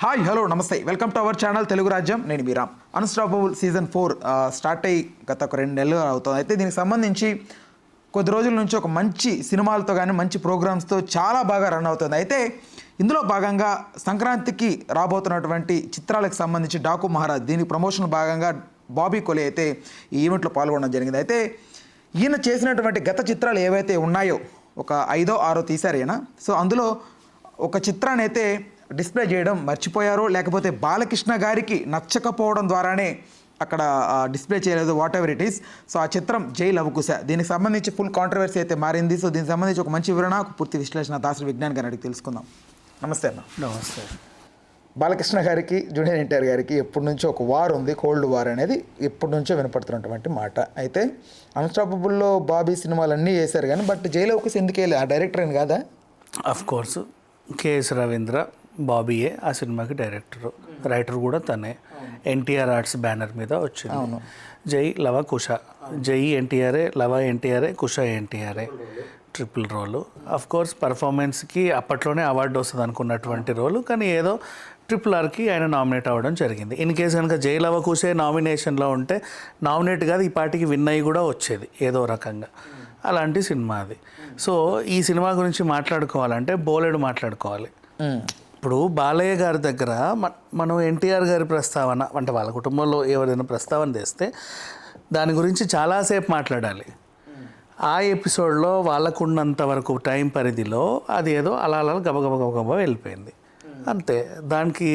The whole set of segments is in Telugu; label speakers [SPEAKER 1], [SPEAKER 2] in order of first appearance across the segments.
[SPEAKER 1] హాయ్ హలో నమస్తే welcome to our channel Telugu రాజ్యం. నేను మీరామ్. అన్స్టాపబుల్ సీజన్ 4 స్టార్ట్ అయ్యి గత ఒక 2 నెలలు అవుతుంది. అయితే దీనికి సంబంధించి కొద్ది రోజుల నుంచి ఒక మంచి సినిమాలతో కానీ మంచి ప్రోగ్రామ్స్తో చాలా బాగా రన్ అవుతుంది. అయితే ఇందులో భాగంగా సంక్రాంతికి రాబోతున్నటువంటి చిత్రాలకు సంబంధించి డాకు మహారాజ్ దీనికి ప్రమోషన్ భాగంగా బాబీ కొలే అయితే ఈ ఈవెంట్లో పాల్గొనడం జరిగింది. అయితే ఈయన చేసినటువంటి గత చిత్రాలు ఏవైతే ఉన్నాయో ఒక 5, 6 తీశారు ఈయన. సో అందులో ఒక చిత్రాన్ని అయితే డిస్ప్లే చేయడం మర్చిపోయారో లేకపోతే బాలకృష్ణ గారికి నచ్చకపోవడం ద్వారానే అక్కడ డిస్ప్లే చేయలేదు, what ever it is. So ఆ చిత్రం జై లవకుశ. దీనికి సంబంధించి ఫుల్ కాంట్రవర్సీ అయితే మారింది. సో దీనికి సంబంధించి ఒక మంచి వివరణ, ఒక పూర్తి విశ్లేషణ దాసరి విజ్ఞాన్ గారిని అడిగి తెలుసుకుందాం. నమస్తే అన్న.
[SPEAKER 2] నమస్తే.
[SPEAKER 1] బాలకృష్ణ గారికి జూనియర్ ఎన్టీఆర్ గారికి ఎప్పటి నుంచో ఒక వార్ ఉంది, కోల్డ్ వార్ అనేది ఎప్పటి నుంచో వినపడుతున్నటువంటి మాట. అయితే అన్స్టాపబుల్లో బాబీ సినిమాలన్నీ చేశారు కానీ బట్ జై లవకుశ ఎందుకు వెళ్ళి ఆ డైరెక్టర్ అని కాదా?
[SPEAKER 2] అఫ్ కోర్స్ కేఎస్ రవీంద్ర బాబీయే ఆ సినిమాకి డైరెక్టరు, రైటర్ కూడా తనే. ఎన్టీఆర్ ఆర్ట్స్ బ్యానర్ మీద వచ్చింది. జై లవ కుష, జై ఎన్టీఆర్ఏ, లవ ఎన్టీఆర్ఏ, Kusha ఎన్టీఆర్ఏ, triple role. Of course పర్ఫార్మెన్స్కి అప్పట్లోనే అవార్డు వస్తుంది అనుకున్నటువంటి రోలు, కానీ ఏదో ట్రిపుల్ ఆర్కి ఆయన నామినేట్ అవ్వడం జరిగింది. ఇన్ కేసు కనుక జై లవ కుషే నామినేషన్లో ఉంటే నామినేట్ కాదు, ఈ పార్టీకి విన్ అయ్యి కూడా వచ్చేది ఏదో రకంగా. అలాంటి సినిమా అది. సో ఈ సినిమా గురించి మాట్లాడుకోవాలంటే బోలెడు మాట్లాడుకోవాలి. ఇప్పుడు బాలయ్య గారి దగ్గర మనం ఎన్టీఆర్ గారి ప్రస్తావన అంటే వాళ్ళ కుటుంబంలో ఎవరైనా ప్రస్తావన తెస్తే దాని గురించి చాలాసేపు మాట్లాడాలి. ఆ ఎపిసోడ్లో వాళ్ళకున్నంత వరకు టైం పరిధిలో అది ఏదో అలా అలా గబగబ వెళ్ళిపోయింది అంతే. దానికి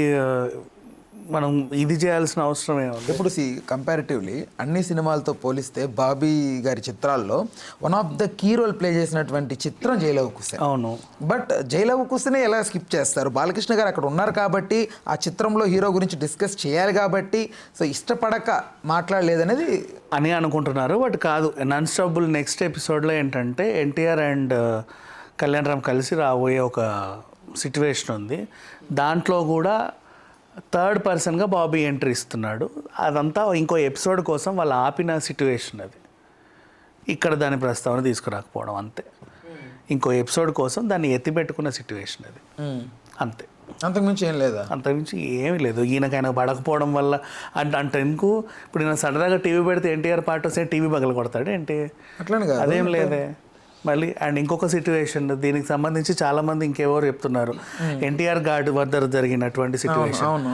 [SPEAKER 2] మనం ఇది చేయాల్సిన అవసరం ఏముంది?
[SPEAKER 1] ఇప్పుడు కంపారిటివ్లీ అన్ని సినిమాలతో పోలిస్తే బాబీ గారి చిత్రాల్లో one of the key role play చేసినటువంటి చిత్రం జై లవకుశ.
[SPEAKER 2] అవును.
[SPEAKER 1] బట్ జై లవకుశనే ఎలా స్కిప్ చేస్తారు? బాలకృష్ణ గారు అక్కడ ఉన్నారు కాబట్టి, ఆ చిత్రంలో హీరో గురించి డిస్కస్ చేయాలి కాబట్టి సో ఇష్టపడక మాట్లాడలేదనేది
[SPEAKER 2] అని అనుకుంటున్నారు. బట్ కాదు. అన్స్టాపబుల్ నెక్స్ట్ ఎపిసోడ్లో ఏంటంటే ఎన్టీఆర్ అండ్ కళ్యాణ్ రామ్ కలిసి రాబోయే ఒక సిట్యువేషన్ ఉంది. దాంట్లో కూడా థర్డ్ పర్సన్గా బాబీ ఎంట్రీ ఇస్తున్నాడు. అదంతా ఇంకో ఎపిసోడ్ కోసం వాళ్ళు ఆపిన సిట్యువేషన్ అది. ఇక్కడ దాని ప్రస్తావన తీసుకురాకపోవడం అంతే. ఇంకో ఎపిసోడ్ కోసం దాన్ని ఎత్తిపెట్టుకున్న సిట్యువేషన్ అది అంతే.
[SPEAKER 1] అంతకుమించి ఏం లేదా?
[SPEAKER 2] అంతకుమించి ఏమీ లేదు. ఈయనకైనా పడకపోవడం వల్ల అంటే ఎందుకు ఇప్పుడు ఈయన సరదాగా టీవీ పెడితే ఎన్టీఆర్ పాట వస్తే టీవీ పగల కొడతాడు ఏంటి?
[SPEAKER 1] అట్లనే కాదు,
[SPEAKER 2] అదేం లేదే. మళ్ళీ అండ్ ఇంకొక సిట్యువేషన్ దీనికి సంబంధించి చాలామంది ఇంకెవరు చెప్తున్నారు, ఎన్టీఆర్ గార్డ్ వద్ద జరిగినటువంటి సిట్యువేషన్.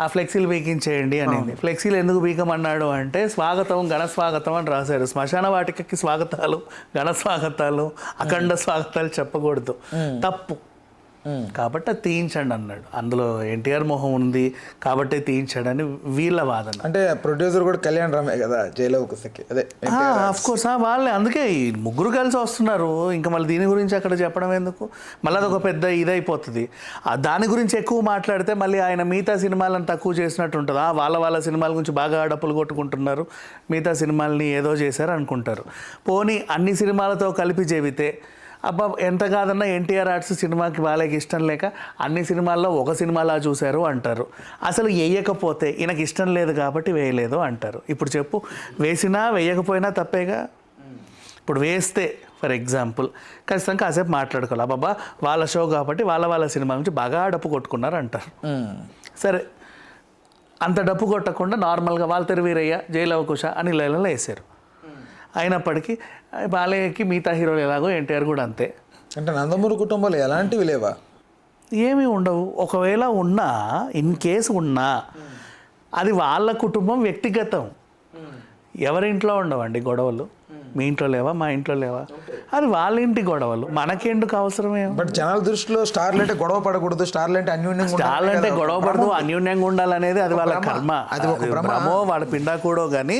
[SPEAKER 2] ఆ ఫ్లెక్సీలు బీకించేయండి అనేది. ఫ్లెక్సీలు ఎందుకు బీకమన్నాడు అంటే స్వాగతం, ఘన స్వాగతం అని రాశారు. శ్మశాన వాటికకి స్వాగతాలు, ఘన స్వాగతాలు, అఖండ స్వాగతాలు చెప్పకూడదు, తప్పు. కాబట్టి అది తీయించండి అన్నాడు. అందులో ఎన్టీఆర్ మొహం ఉంది కాబట్టి తీయించాడని వీళ్ళ వాదన.
[SPEAKER 1] అంటే ప్రొడ్యూసర్ కూడా కళ్యాణ్ రామే కదా జై లవకుశకి. అదే
[SPEAKER 2] ఆఫ్ కోర్స్ వాళ్ళే. అందుకే ఈ ముగ్గురు కలిసి వస్తున్నారు. ఇంకా మళ్ళీ దీని గురించి అక్కడ చెప్పడం ఎందుకు? మళ్ళీ అదొక పెద్ద ఇదైపోతుంది. దాని గురించి ఎక్కువ మాట్లాడితే మళ్ళీ ఆయన మిగతా సినిమాలను తక్కువ చేసినట్టు ఉంటుంది. వాళ్ళ సినిమాల గురించి బాగా డప్పులు కొట్టుకుంటున్నారు, మిగతా సినిమాలని ఏదో చేశారు అనుకుంటారు. పోనీ అన్ని సినిమాలతో కలిపి చెబితే అబ్బా ఎంత కాదన్నా ఎన్టీఆర్ ఆర్ట్స్ సినిమాకి వాళ్ళకి ఇష్టం లేక అన్ని సినిమాల్లో ఒక సినిమాలా చూశారు అంటారు. అసలు వేయకపోతే ఈయనకి ఇష్టం లేదు కాబట్టి వేయలేదు అంటారు. ఇప్పుడు చెప్పు, వేసినా వేయకపోయినా తప్పేగా. ఇప్పుడు వేస్తే ఫర్ ఎగ్జాంపుల్ ఖచ్చితంగా కాసేపు మాట్లాడుకోవాలి. అబ్బాబా వాళ్ళ షో కాబట్టి వాళ్ళ సినిమా నుంచి బాగా డప్పు కొట్టుకున్నారు అంటారు. సరే, అంత డప్పు కొట్టకుండా నార్మల్గా వాళ్ళ తెరవీరయ్య, జై లవకుశ అని లైన్లో వేసారు. అయినప్పటికీ బాలయ్యకి మిగతా హీరోలు ఎలాగో ఎన్టీఆర్ కూడా అంతే.
[SPEAKER 1] అంటే నందమూరి కుటుంబాలు ఎలాంటివి లేవా?
[SPEAKER 2] ఏమీ ఉండవు. ఒకవేళ ఉన్నా, ఇన్ కేసు ఉన్నా అది వాళ్ళ కుటుంబం వ్యక్తిగతం. ఎవరింట్లో ఉండవండి గొడవలు. మీ ఇంట్లో లేవా, మా ఇంట్లో లేవా, అది వాళ్ళ ఇంటి గొడవలు, మనకెందుకు అవసరమే?
[SPEAKER 1] బట్ జనాల దృష్టిలో స్టార్లు అంటే గొడవ పడకూడదు, స్టార్లు అంటే అన్యోన్యంగా,
[SPEAKER 2] స్టార్లు అంటే గొడవ పడదు, అన్యోన్యంగా ఉండాలనేది అది వాళ్ళ కర్మ. అది ఒక భ్రమో, వాళ్ళ పిండా కూడా. కానీ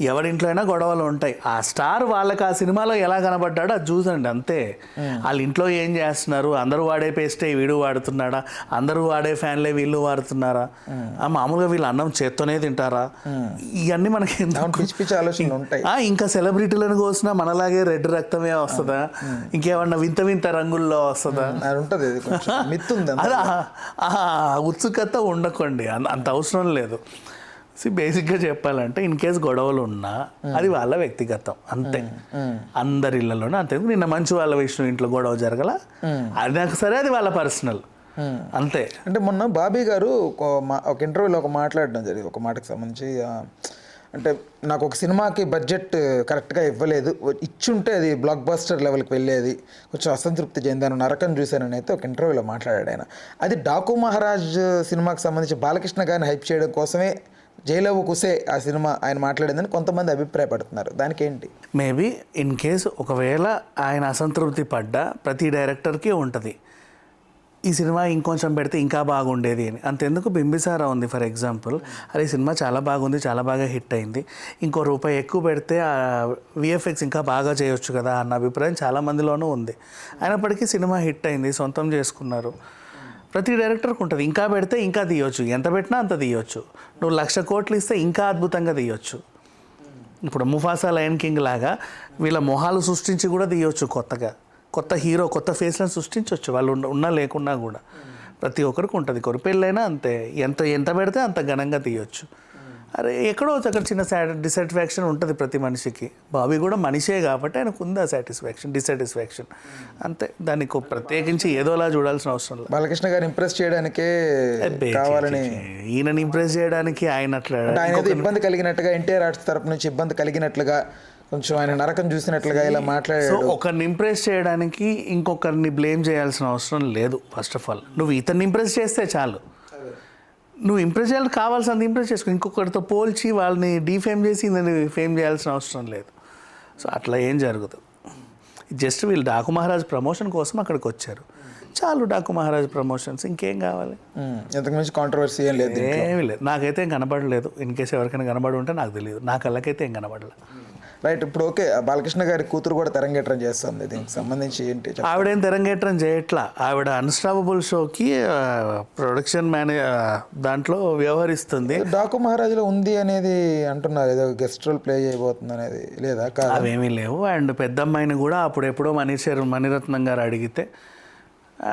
[SPEAKER 2] ఎవరింట్లో అయినా గొడవలు ఉంటాయి. ఆ స్టార్ వాళ్ళకి ఆ సినిమాలో ఎలా కనబడ్డాడో అది చూసండి అంతే. వాళ్ళ ఇంట్లో ఏం చేస్తున్నారు, అందరూ వాడే పేస్టే వీడు వాడుతున్నాడా, అందరూ వాడే ఫ్యాన్లే వీళ్ళు వాడుతున్నారా, మామూలుగా వీళ్ళు అన్నం చేత్తోనే తింటారా, ఇవన్నీ మనకి
[SPEAKER 1] ఆలోచనలు ఉంటాయి.
[SPEAKER 2] ఇంకా సెలబ్రిటీలను కోసినా మనలాగే రెడ్ రక్తమే వస్తుందా, ఇంకేమన్నా వింత వింత రంగుల్లో వస్తుందా? అలా ఉత్సుకత ఉండకండి, అంత అవసరం లేదు. బేసిక్గా చెప్పాలంటే ఇన్ కేసు గొడవలు ఉన్నా అది వాళ్ళ వ్యక్తిగతం అంతే. అందరి ఇళ్లలోనే అంతే. నిన్న మంచి వాళ్ళ విష్ణు ఇంట్లో గొడవ జరగల, అది నాకు సరే, అది వాళ్ళ పర్సనల్. అంతే.
[SPEAKER 1] అంటే మొన్న బాబీ గారు ఒక ఇంటర్వ్యూలో మాట్లాడడం జరిగింది, ఒక మాటకు సంబంధించి అంటే నాకు ఒక సినిమాకి బడ్జెట్ కరెక్ట్గా ఇవ్వలేదు, ఇచ్చుంటే అది బ్లాక్ బస్టర్ లెవెల్కి వెళ్ళేది, కొంచెం అసంతృప్తి చెందాను, నరకం చూశానని అయితే ఒక ఇంటర్వ్యూలో మాట్లాడాడు ఆయన. అది డాకు మహారాజ్ సినిమాకి సంబంధించి బాలకృష్ణ గారిని హైప్ చేయడం కోసమే జైలవ కుసే ఆ సినిమా ఆయన మాట్లాడిందని కొంతమంది అభిప్రాయపడుతున్నారు, దానికి ఏంటి?
[SPEAKER 2] మేబీ ఇన్ కేసు ఒకవేళ ఆయన అసంతృప్తి పడ్డా ప్రతి డైరెక్టర్కి ఉంటుంది, ఈ సినిమా ఇంకొంచెం పెడితే ఇంకా బాగుండేది అని. అంతెందుకు బింబిసారా ఉంది ఫర్ ఎగ్జాంపుల్, అరే ఈ సినిమా చాలా బాగుంది, చాలా బాగా హిట్ అయింది, ఇంకో రూపాయి ఎక్కువ పెడితే విఎఫ్ఎక్స్ ఇంకా బాగా చేయొచ్చు కదా అన్న అభిప్రాయం చాలామందిలోనూ ఉంది. అయినప్పటికీ సినిమా హిట్ అయింది, సొంతం చేసుకున్నారు. ప్రతి డైరెక్టర్కి ఉంటుంది, ఇంకా పెడితే ఇంకా తీయొచ్చు, ఎంత పెట్టినా అంత తీయొచ్చు, నువ్వు 1,00,000 కోట్లు ఇస్తే ఇంకా అద్భుతంగా తీయొచ్చు. ఇప్పుడు ముఫాసా లయన్ కింగ్ లాగా వీళ్ళ మొహాలు సృష్టించి కూడా తీయొచ్చు, కొత్త హీరో కొత్త ఫేస్లను సృష్టించవచ్చు, వాళ్ళు ఉన్నా లేకున్నా కూడా. ప్రతి ఒక్కరికి ఉంటుంది, కొరిపెళ్ళైనా అంతే, ఎంత పెడితే అంత ఘనంగా తీయొచ్చు. అరే ఎక్కడో అక్కడ చిన్న డిసాటిస్ఫాక్షన్ ఉంటుంది ప్రతి మనిషికి. బాబీ కూడా మనిషే కాబట్టి ఆయనకు ఉంది ఆ డిసాటిస్ఫాక్షన్ అంతే. దానికి ప్రత్యేకించి ఏదోలా చూడాల్సిన అవసరం లేదు.
[SPEAKER 1] బాలకృష్ణ గారు ఇంప్రెస్ చేయడానికే కావాలని,
[SPEAKER 2] ఈయనని ఇంప్రెస్ చేయడానికి ఆయన అట్లా
[SPEAKER 1] ఆయన ఇబ్బంది కలిగినట్టుగా, ఎన్టీఆర్ ఆర్ట్స్ తరపు నుంచి ఇబ్బంది కలిగినట్లుగా, కొంచెం ఆయన నరకం చూసినట్లుగా ఇలా మాట్లాడారు.
[SPEAKER 2] ఒకరిని ఇంప్రెస్ చేయడానికి ఇంకొకరిని బ్లేమ్ చేయాల్సిన అవసరం లేదు. ఫస్ట్ ఆఫ్ ఆల్ నువ్వు ఇతన్ని ఇంప్రెస్ చేస్తే చాలు, నువ్వు ఇంప్రెస్ చేయాలి, కావాల్సింది ఇంప్రెస్ చేసుకో. ఇంకొకరితో పోల్చి వాళ్ళని డీఫేమ్ చేసి ఫేమ్ చేయాల్సిన అవసరం లేదు. సో అట్లా ఏం జరగదు. జస్ట్ వీళ్ళు డాకు మహారాజ్ ప్రమోషన్ కోసం అక్కడికి వచ్చారు, చాలు. డాకు మహారాజ్ ప్రమోషన్స్, ఇంకేం కావాలి?
[SPEAKER 1] ఎంతకుమించి కాంట్రవర్సీ ఏం లేదు,
[SPEAKER 2] ఏమీ లేదు. నాకైతే ఏం కనబడలేదు. ఇన్ కేసు ఎవరికైనా కనబడి ఉంటే నాకు తెలియదు, నా కళ్ళకైతే ఏం కనబడలేదు.
[SPEAKER 1] రైట్. ఇప్పుడు ఓకే, బాలకృష్ణ గారి కూతురు కూడా తెరంగేట్రం చేస్తుంది, దీనికి సంబంధించి ఏంటి?
[SPEAKER 2] ఆవిడేం తెరంగేట్రం చేయట్లా, ఆవిడ అన్స్టాపబుల్ షోకి ప్రొడక్షన్ దాంట్లో వ్యవహరిస్తుంది.
[SPEAKER 1] డాకు మహారాజులో ఉంది అనేది అంటున్నారు, ఏదో గెస్ట్ రోల్ ప్లే చేయబోతుంది అనేది, లేదా?
[SPEAKER 2] అవేమీ లేవు. అండ్ పెద్దమ్మాయిని కూడా అప్పుడు ఎప్పుడో మణిరత్నం గారు అడిగితే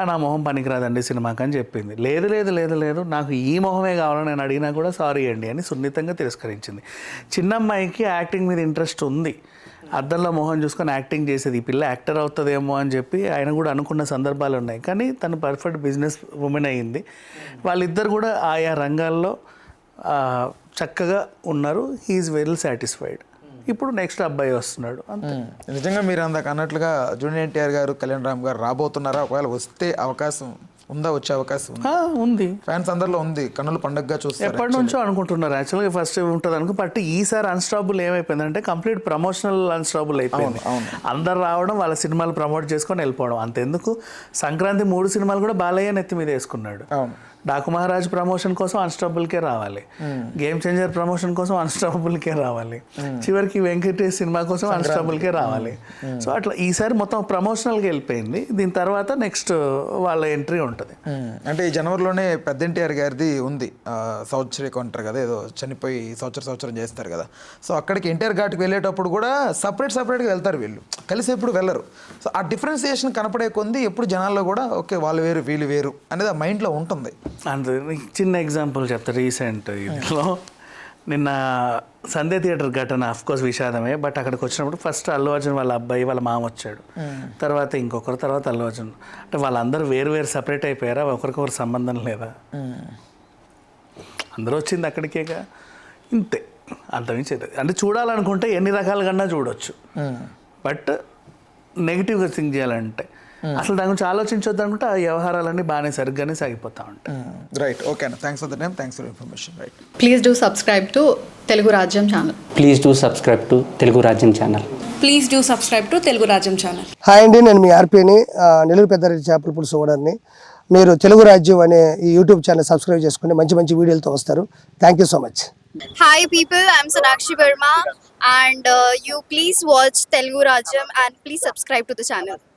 [SPEAKER 2] నా మొహం పనికిరాదండి సినిమాకి అని చెప్పింది. లేదు నాకు ఈ మొహమే కావాలని నేను అడిగినా కూడా సారీ అండి అని సున్నితంగా తిరస్కరించింది. చిన్నమ్మాయికి యాక్టింగ్ మీద ఇంట్రెస్ట్ ఉంది, అద్దంలో మొహం చూసుకొని యాక్టింగ్ చేసేది, ఈ పిల్ల యాక్టర్ అవుతుందేమో అని చెప్పి ఆయన కూడా అనుకున్న సందర్భాలు ఉన్నాయి. కానీ తను పర్ఫెక్ట్ బిజినెస్ ఉమెన్ అయ్యింది. వాళ్ళిద్దరు కూడా ఆయా రంగాల్లో చక్కగా ఉన్నారు. He is well satisfied. ఇప్పుడు నెక్స్ట్ అబ్బాయి వస్తున్నాడు అంతే.
[SPEAKER 1] నిజంగా మీరు అందాక అన్నట్లుగా జూనియర్ ఎన్టీఆర్ గారు, కళ్యాణ్ రామ్ గారు రాబోతున్నారా? ఒకవేళ వస్తే అవకాశం ఉందా? వచ్చే అవకాశం
[SPEAKER 2] ఉంది.
[SPEAKER 1] ఫ్యాన్స్ అందరిలో ఉంది, కన్నుల పండుగగా చూస్తారు.
[SPEAKER 2] ఎప్పటి నుంచో అనుకుంటున్నారు యాక్చువల్గా ఫస్ట్ ఉంటుంది అనుకో. బట్ ఈసారి అన్స్టాపుల్ ఏమైపోయిందంటే కంప్లీట్ ప్రమోషనల్ అన్స్టాపుల్ అయిపోయింది. అందరు రావడం, వాళ్ళ సినిమాలు ప్రమోట్ చేసుకొని వెళ్ళిపోవడం. అంతెందుకు, సంక్రాంతి 3 సినిమాలు కూడా బాలయ్య నెత్తి మీద వేసుకున్నాడు. డాకు మహారాజ్ ప్రమోషన్ కోసం అన్స్టాపుల్కే రావాలి, గేమ్ చేంజర్ ప్రమోషన్ కోసం అన్స్టాపుల్కే రావాలి, చివరికి వెంకటేష్ సినిమా కోసం అన్స్టాపుల్కే రావాలి. సో అట్లా ఈసారి మొత్తం ప్రమోషనల్గా వెళ్ళిపోయింది. దీని తర్వాత నెక్స్ట్ వాళ్ళ ఎంట్రీ ఉంటుంది.
[SPEAKER 1] అంటే ఈ జనవరిలోనే పెద్ద ఎన్టీఆర్ గారిది ఉంది, సంవత్సరం అంటారు కదా, ఏదో చనిపోయి సంవత్సరం చేస్తారు కదా. సో అక్కడికి ఎన్టీఆర్ ఘాట్కి వెళ్ళేటప్పుడు కూడా సపరేట్గా వెళ్తారు, వీళ్ళు కలిసి ఎప్పుడు వెళ్ళరు. సో ఆ డిఫరెన్సియేషన్ కనపడే కొంది ఎప్పుడు జనాల్లో కూడా ఓకే వాళ్ళు వేరు వీళ్ళు వేరు అనేది ఆ మైండ్లో ఉంటుంది.
[SPEAKER 2] అంతే. చిన్న ఎగ్జాంపుల్ చెప్తా. రీసెంట్ ఇదిలో నిన్న సంధ్య థియేటర్ ఘటన అఫ్కోర్స్ విషాదమే. బట్ అక్కడికి వచ్చినప్పుడు ఫస్ట్ అల్లు అర్జున్ వాళ్ళ అబ్బాయి వాళ్ళ మామ వచ్చాడు, తర్వాత ఇంకొకరు, తర్వాత అల్లు అర్జున్. అంటే వాళ్ళందరూ వేరు సపరేట్ అయిపోయారా? ఒకరికొకరు సంబంధం లేదా? అందరూ వచ్చింది అక్కడికేగా, ఇంతే, అంతమించి. అంటే చూడాలనుకుంటే ఎన్ని రకాలుగా చూడొచ్చు. బట్ నెగిటివ్గా థింక్ చేయాలంటే అసలు దాని గురించి ఆలోచించొద్దు అనుకుంటే ఆ వ్యవహారాలన్నీ బాగానే సరిగ్గానే సాగిపోతా ఉంటాయి.
[SPEAKER 1] రైట్. ఓకే అన్న, thanks for the time, thanks for information. Right.
[SPEAKER 3] Please do subscribe to Telugu Rajyam channel.
[SPEAKER 4] Please do subscribe to Telugu Rajyam channel.
[SPEAKER 5] Please do subscribe to Telugu Rajyam channel.
[SPEAKER 6] Hi అండి, నేను మీ ఆర్పీని, నెల్లూరు పెద్దారెడ్డి చేపల పులుసు ఓనర్ని. మీరు తెలుగు రాజ్యం అనే ఈ యూట్యూబ్ ఛానల్ సబ్స్క్రైబ్ చేసుకుని మంచి వీడియోలతో వస్తారు. Thank you so much.
[SPEAKER 7] Hi people, I'm Sonakshi Verma and you please watch Telugu Rajyam and please subscribe to the channel.